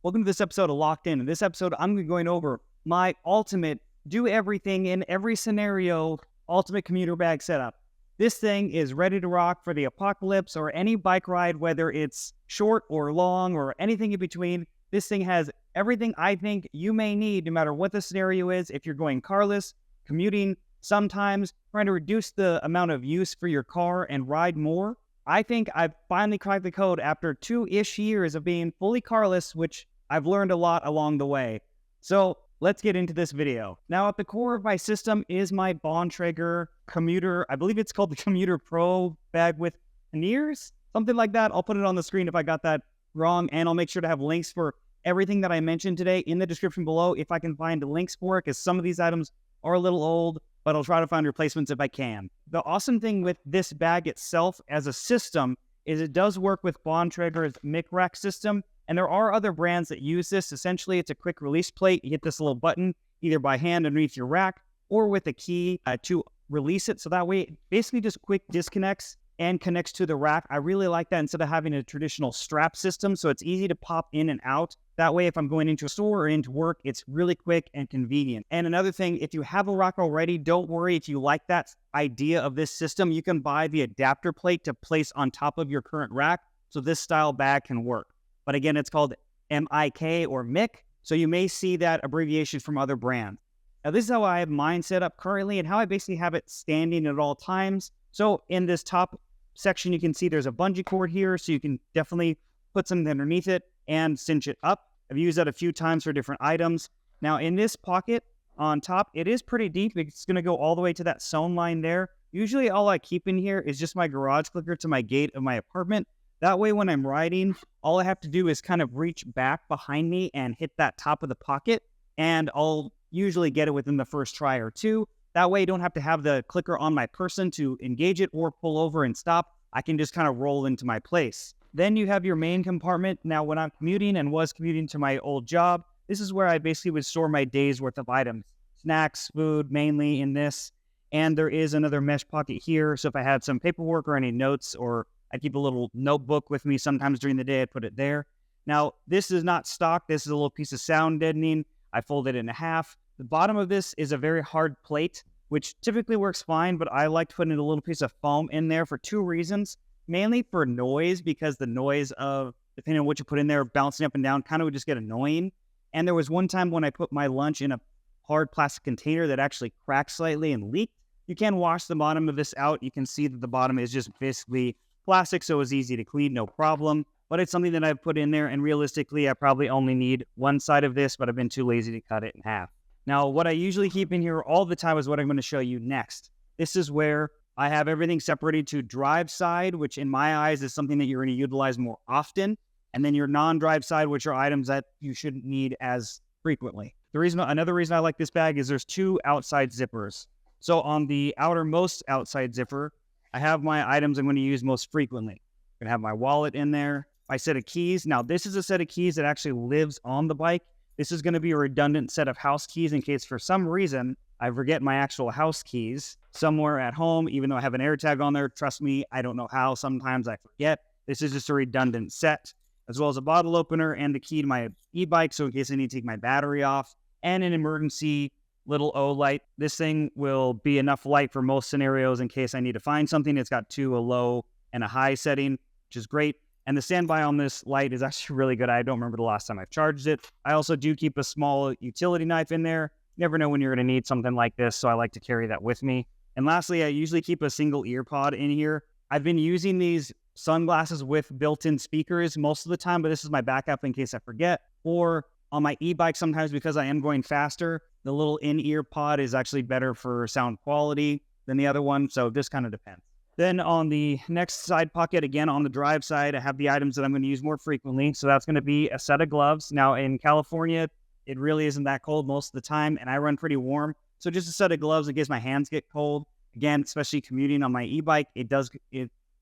Welcome to this episode of Locked In. In this episode, I'm going to be going over my ultimate, do everything in every scenario, ultimate commuter bag setup. This thing is ready to rock for the apocalypse or any bike ride, whether it's short or long or anything in between. This thing has everything I think you may need, no matter what the scenario is. If you're going carless, commuting, sometimes trying to reduce the amount of use for your car and ride more. I think I've finally cracked the code after 2-ish years of being fully carless, which I've learned a lot along the way. So let's get into this video. Now, at the core of my system is my Bontrager commuter. I believe it's called the Commuter Pro bag with panniers, something like that. I'll put it on the screen if I got that wrong, and I'll make sure to have links for everything that I mentioned today in the description below if I can find links for it, because some of these items are a little old, but I'll try to find replacements if I can. The awesome thing with this bag itself as a system is it does work with Bontrager's mic rack system, and there are other brands that use this. Essentially, it's a quick release plate. You hit this little button either by hand underneath your rack or with a key to release it. So that way, it basically just quick disconnects and connects to the rack. I really like that instead of having a traditional strap system. So it's easy to pop in and out. That way, if I'm going into a store or into work, it's really quick and convenient. And another thing, if you have a rack already, don't worry. If you like that idea of this system, you can buy the adapter plate to place on top of your current rack. So this style bag can work. But again, it's called MIK or MIC. So you may see that abbreviation from other brands. Now, this is how I have mine set up currently and how I basically have it standing at all times. So in this top section, you can see there's a bungee cord here. So you can definitely put something underneath it and cinch it up. I've used that a few times for different items. Now in this pocket on top, it is pretty deep. It's going to go all the way to that sewn line there. Usually all I keep in here is just my garage clicker to my gate of my apartment. That way when I'm riding, all I have to do is kind of reach back behind me and hit that top of the pocket, and I'll usually get it within the first try or two. That way you don't have to have the clicker on my person to engage it or pull over and stop. I can just kind of roll into my place. Then you have your main compartment. Now, when I'm commuting and was commuting to my old job, this is where I basically would store my day's worth of items. Snacks, food, mainly in this. And there is another mesh pocket here. So if I had some paperwork or any notes, or I keep a little notebook with me sometimes during the day, I'd put it there. Now, this is not stock. This is a little piece of sound deadening. I fold it in half. The bottom of this is a very hard plate, which typically works fine, but I like putting a little piece of foam in there for two reasons. Mainly for noise, because the noise of, depending on what you put in there, bouncing up and down kind of would just get annoying. And there was one time when I put my lunch in a hard plastic container that actually cracked slightly and leaked. You can wash the bottom of this out. You can see that the bottom is just basically plastic, so it's easy to clean, no problem. But it's something that I've put in there, and realistically, I probably only need one side of this, but I've been too lazy to cut it in half. Now, what I usually keep in here all the time is what I'm going to show you next. This is where I have everything separated to drive side, which in my eyes is something that you're going to utilize more often. And then your non-drive side, which are items that you shouldn't need as frequently. Another reason I like this bag is there's two outside zippers. So on the outermost outside zipper, I have my items I'm going to use most frequently. I'm going to have my wallet in there, my set of keys. Now, this is a set of keys that actually lives on the bike. This is going to be a redundant set of house keys in case for some reason I forget my actual house keys somewhere at home, even though I have an AirTag on there. Trust me, I don't know how. Sometimes I forget. This is just a redundant set, as well as a bottle opener and the key to my e-bike, so in case I need to take my battery off, and an emergency little O light. This thing will be enough light for most scenarios in case I need to find something. It's got a low and a high setting, which is great. And the standby on this light is actually really good. I don't remember the last time I've charged it. I also do keep a small utility knife in there. Never know when you're going to need something like this, so I like to carry that with me. And lastly, I usually keep a single ear pod in here. I've been using these sunglasses with built-in speakers most of the time, but this is my backup in case I forget. Or on my e-bike, sometimes because I am going faster, the little in-ear pod is actually better for sound quality than the other one, so this kind of depends. Then on the next side pocket, again on the drive side, I have the items that I'm going to use more frequently. So that's going to be a set of gloves. Now in California, it really isn't that cold most of the time, and I run pretty warm. So just a set of gloves in case my hands get cold. Again, especially commuting on my e-bike, it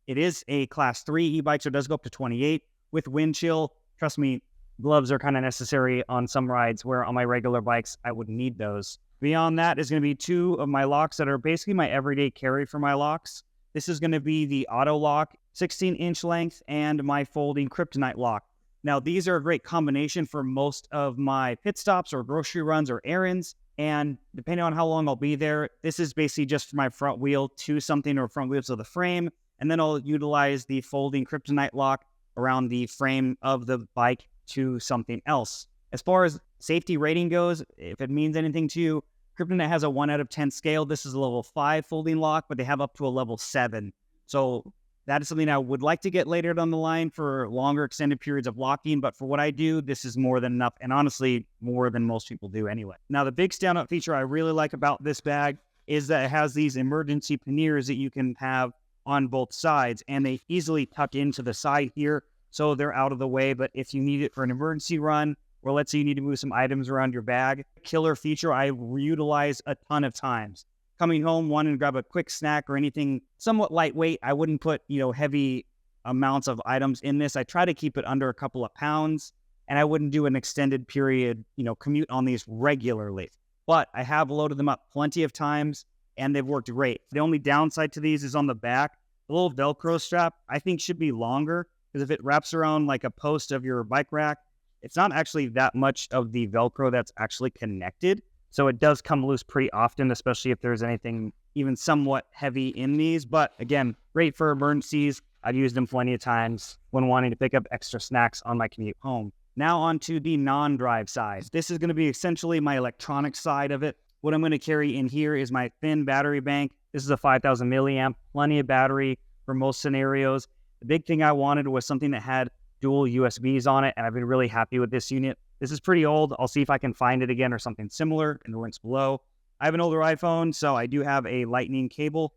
is a class 3 e-bike, so it does go up to 28 with wind chill. Trust me, gloves are kind of necessary on some rides, where on my regular bikes, I wouldn't need those. Beyond that is going to be two of my locks that are basically my everyday carry for my locks. This is going to be the auto lock, 16-inch length, and my folding kryptonite lock. Now, these are a great combination for most of my pit stops or grocery runs or errands. And depending on how long I'll be there, this is basically just for my front wheel to something or front wheels of the frame. And then I'll utilize the folding kryptonite lock around the frame of the bike to something else. As far as safety rating goes, if it means anything to you, kryptonite has a 1 out of 10 scale. This is a level 5 folding lock, but they have up to a level 7. So that is something I would like to get later down the line for longer extended periods of locking. But for what I do, this is more than enough, and honestly, more than most people do anyway. Now, the big standout feature I really like about this bag is that it has these emergency panniers that you can have on both sides, and they easily tuck into the side here, so they're out of the way. But if you need it for an emergency run, or let's say you need to move some items around your bag, killer feature I utilize a ton of times. Coming home, wanting to grab a quick snack or anything somewhat lightweight, I wouldn't put, heavy amounts of items in this. I try to keep it under a couple of pounds, and I wouldn't do an extended period, commute on these regularly. But I have loaded them up plenty of times, and they've worked great. The only downside to these is on the back. The little Velcro strap, I think, should be longer, because if it wraps around like a post of your bike rack, it's not actually that much of the Velcro that's actually connected. So it does come loose pretty often, especially if there's anything even somewhat heavy in these. But again, great for emergencies. I've used them plenty of times when wanting to pick up extra snacks on my commute home. Now on to the non-drive side. This is going to be essentially my electronic side of it. What I'm going to carry in here is my thin battery bank. This is a 5,000 milliamp, plenty of battery for most scenarios. The big thing I wanted was something that had dual USBs on it, and I've been really happy with this unit. This is pretty old. I'll see if I can find it again or something similar in the links below. I have an older iPhone, so I do have a lightning cable.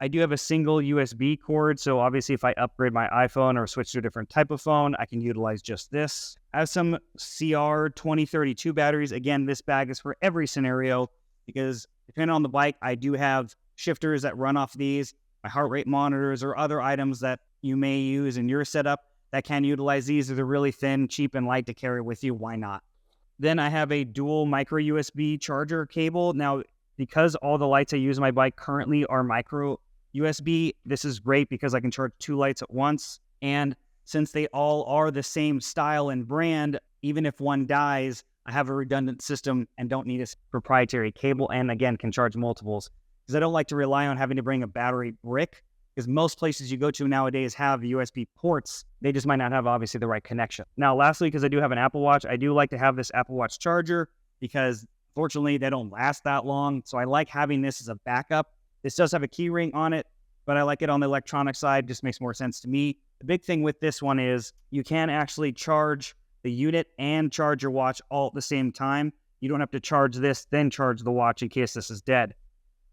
I do have a single USB cord, so obviously if I upgrade my iPhone or switch to a different type of phone, I can utilize just this. I have some CR2032 batteries. Again, this bag is for every scenario because depending on the bike, I do have shifters that run off these, my heart rate monitors, or other items that you may use in your setup that can utilize these. They're really thin, cheap, and light to carry with you. Why not? Then I have a dual micro USB charger cable. Now, because all the lights I use on my bike currently are micro USB, this is great because I can charge 2 lights at once. And since they all are the same style and brand, even if one dies, I have a redundant system and don't need a proprietary cable, and again, can charge multiples. Because I don't like to rely on having to bring a battery brick, because most places you go to nowadays have USB ports. They just might not have, obviously, the right connection. Now, lastly, because I do have an Apple Watch, I do like to have this Apple Watch charger because, fortunately, they don't last that long. So I like having this as a backup. This does have a key ring on it, but I like it on the electronic side. Just makes more sense to me. The big thing with this one is you can actually charge the unit and charge your watch all at the same time. You don't have to charge this, then charge the watch in case this is dead.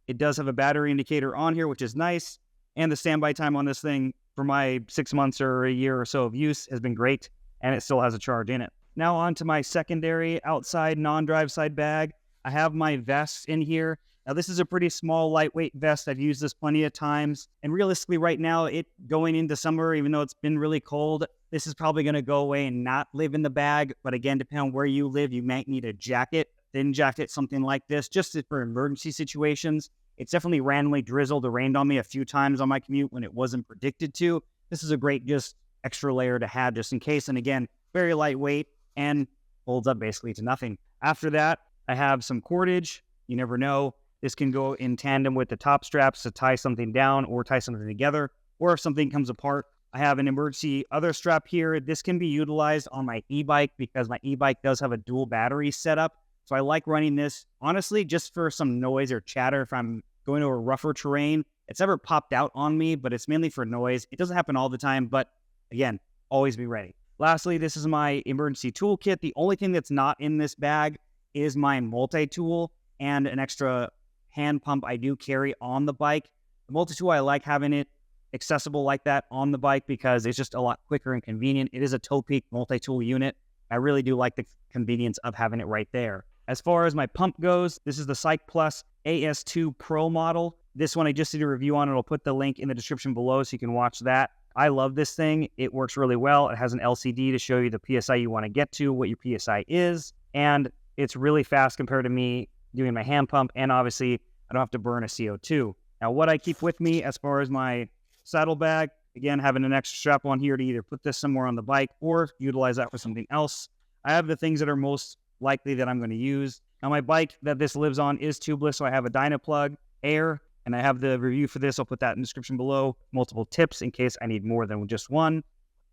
It does have a battery indicator on here, which is nice. And the standby time on this thing for my 6 months or a year or so of use has been great, and it still has a charge in it. Now on to my secondary outside non-drive side bag. I have my vest in here. Now this is a pretty small, lightweight vest. I've used this plenty of times. And realistically right now, it going into summer, even though it's been really cold, this is probably going to go away and not live in the bag. But again, depending on where you live, you might need a jacket, thin jacket, something like this, just for emergency situations. It's definitely randomly drizzled or rained on me a few times on my commute when it wasn't predicted to. This is a great just extra layer to have just in case. And again, very lightweight and holds up basically to nothing. After that, I have some cordage. You never know. This can go in tandem with the top straps to tie something down or tie something together. Or if something comes apart, I have an emergency other strap here. This can be utilized on my e-bike because my e-bike does have a dual battery setup. So I like running this, honestly, just for some noise or chatter if I'm going over rougher terrain. It's never popped out on me, but it's mainly for noise. It doesn't happen all the time, but again, always be ready. Lastly, this is my emergency toolkit. The only thing that's not in this bag is my multi-tool and an extra hand pump I do carry on the bike. The multi-tool, I like having it accessible like that on the bike because it's just a lot quicker and convenient. It is a toe peak multi-tool unit. I really do like the convenience of having it right there. As far as my pump goes, this is the Psych Plus AS2 Pro model. This one I just did a review on. I'll put the link in the description below so you can watch that. I love this thing. It works really well. It has an LCD to show you the PSI you want to get to, what your PSI is, and it's really fast compared to me doing my hand pump, and obviously I don't have to burn a CO2. Now what I keep with me as far as my saddlebag, Again, having an extra strap on here to either put this somewhere on the bike or utilize that for something else. I have the things that are most likely that I'm going to use. Now, my bike that this lives on is tubeless, so I have a Dynaplug Air, and I have the review for this. I'll put that in the description below. Multiple tips in case I need more than just one.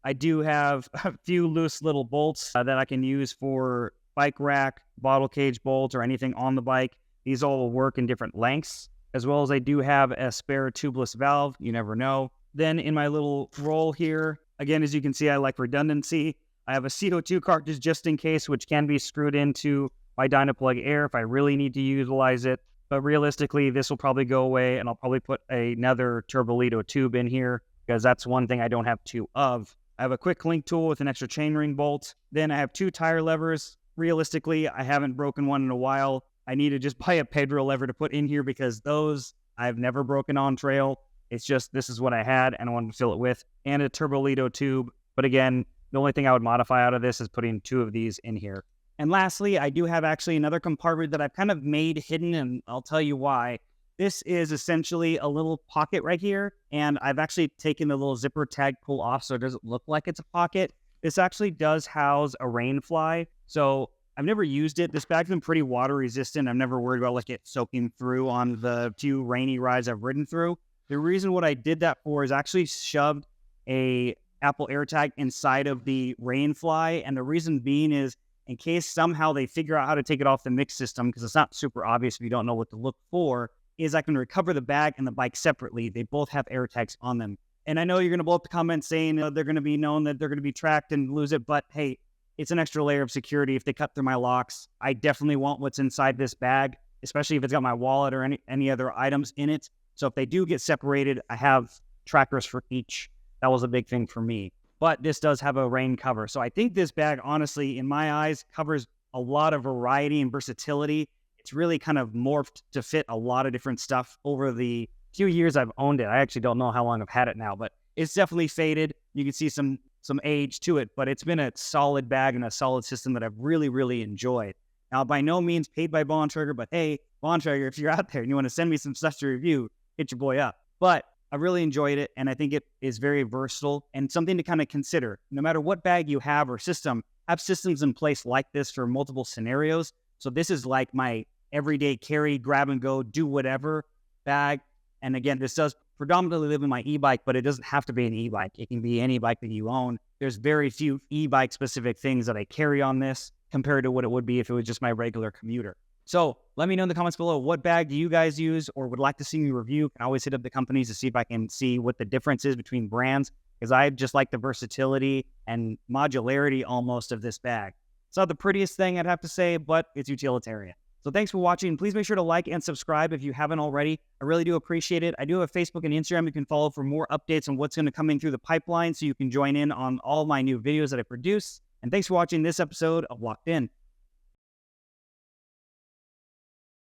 I do have a few loose little bolts that I can use for bike rack, bottle cage bolts, or anything on the bike. These all will work in different lengths, as well as I do have a spare tubeless valve. You never know. Then in my little roll here, again, as you can see, I like redundancy. I have a CO2 cartridge just in case, which can be screwed into my Dynaplug Air if I really need to utilize it. But realistically, this will probably go away, and I'll probably put another Turbolito tube in here because that's one thing I don't have two of. I have a quick link tool with an extra chainring bolt. Then I have 2 tire levers. Realistically, I haven't broken one in a while. I need to just buy a Pedro lever to put in here because those I've never broken on trail. It's just this is what I had, and I wanted to fill it with. And a Turbolito tube. But again, the only thing I would modify out of this is putting 2 of these in here. And lastly, I do have actually another compartment that I've kind of made hidden, and I'll tell you why. This is essentially a little pocket right here, and I've actually taken the little zipper tag pull off so it doesn't look like it's a pocket. This actually does house a rain fly, so I've never used it. This bag's been pretty water resistant. I'm never worried about like it soaking through on the few rainy rides I've ridden through. The reason what I did that for is actually shoved a Apple AirTag inside of the rain fly, and the reason being is in case somehow they figure out how to take it off the mix system, because it's not super obvious if you don't know what to look for, is I can recover the bag and the bike separately. They both have AirTags on them. And I know you're going to blow up the comments saying they're going to be known that they're going to be tracked and lose it, but hey, it's an extra layer of security if they cut through my locks. I definitely want what's inside this bag, especially if it's got my wallet or any other items in it. So if they do get separated, I have trackers for each. That was a big thing for me. But this does have a rain cover. So I think this bag, honestly, in my eyes, covers a lot of variety and versatility. It's really kind of morphed to fit a lot of different stuff over the few years I've owned it. I actually don't know how long I've had it now, but it's definitely faded. You can see some age to it, but it's been a solid bag and a solid system that I've really, really enjoyed. Now, by no means paid by Bontrager, but hey, Bontrager, if you're out there and you want to send me some stuff to review, hit your boy up. But I really enjoyed it, and I think it is very versatile and something to kind of consider. No matter what bag you have or system, have systems in place like this for multiple scenarios. So this is like my everyday carry, grab and go, do whatever bag. And again, this does predominantly live in my e-bike, but it doesn't have to be an e-bike. It can be any bike that you own. There's very few e-bike specific things that I carry on this compared to what it would be if it was just my regular commuter. So let me know in the comments below, what bag do you guys use or would like to see me review? I can always hit up the companies to see if I can see what the difference is between brands, because I just like the versatility and modularity almost of this bag. It's not the prettiest thing I'd have to say, but it's utilitarian. So thanks for watching. Please make sure to like and subscribe if you haven't already. I really do appreciate it. I do have Facebook and Instagram you can follow for more updates on what's going to come in through the pipeline so you can join in on all my new videos that I produce. And thanks for watching this episode of Locked In.